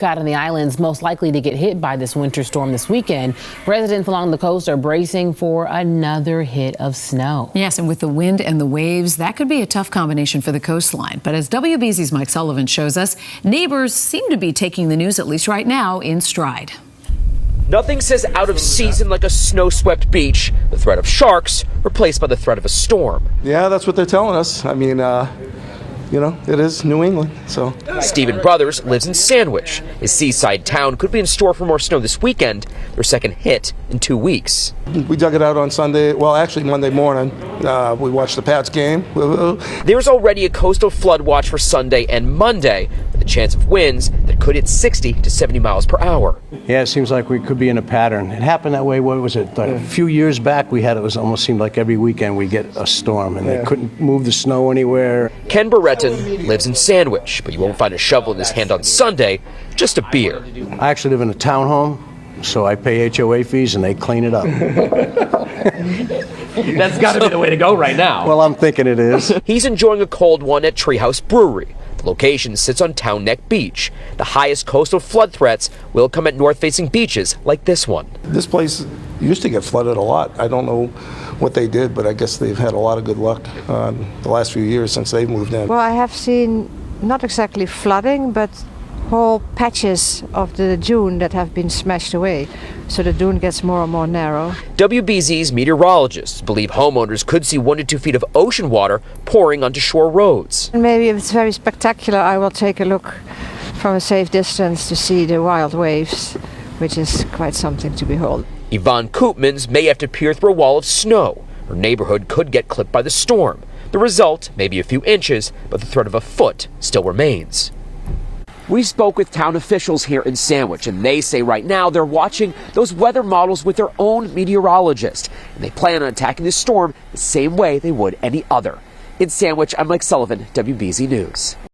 Cod and the islands most likely to get hit by this winter storm this weekend. Residents along the coast are bracing for another hit of snow. Yes, and with the wind and the waves, that could be a tough combination for the coastline. But as WBZ's Mike Sullivan shows us, neighbors seem to be taking the news, at least right now, in stride. Nothing says out of season like a snow-swept beach. The threat of sharks replaced by the threat of a storm. Yeah, that's what they're telling us. I mean, you know, it is New England, so. Stephen Brothers lives in Sandwich. His seaside town could be in store for more snow this weekend, their second hit in 2 weeks. We dug it out on Sunday, well, actually Monday morning. We watched the Pats game. There's already a coastal flood watch for Sunday and Monday, with a chance of winds that could hit 60 to 70 miles per hour. Yeah, it seems like we could be in a pattern. It happened that way, what was it, like a few years back we had, it was almost seemed like every weekend we get a storm and they couldn't move the snow anywhere. Ken Barretton lives in Sandwich, but you won't find a shovel in his hand on Sunday, just a beer. I actually live in a townhome, so I pay HOA fees and they clean it up. That's got to be the way to go right now. Well, I'm thinking it is. He's enjoying a cold one at Treehouse Brewery. The location sits on Town Neck Beach. The highest coastal flood threats will come at north-facing beaches like this one. This place used to get flooded a lot. I don't know what they did, but I guess they've had a lot of good luck the last few years since they've moved in. Well, I have seen not exactly flooding, but whole patches of the dune that have been smashed away. So the dune gets more and more narrow. WBZ's meteorologists believe homeowners could see 1 to 2 feet of ocean water pouring onto shore roads. And maybe if it's very spectacular, I will take a look from a safe distance to see the wild waves, which is quite something to behold. Yvonne Koopmans may have to peer through a wall of snow. Her neighborhood could get clipped by the storm. The result may be a few inches, but the threat of a foot still remains. We spoke with town officials here in Sandwich, and they say right now they're watching those weather models with their own meteorologist, and they plan on attacking this storm the same way they would any other. In Sandwich, I'm Mike Sullivan, WBZ News.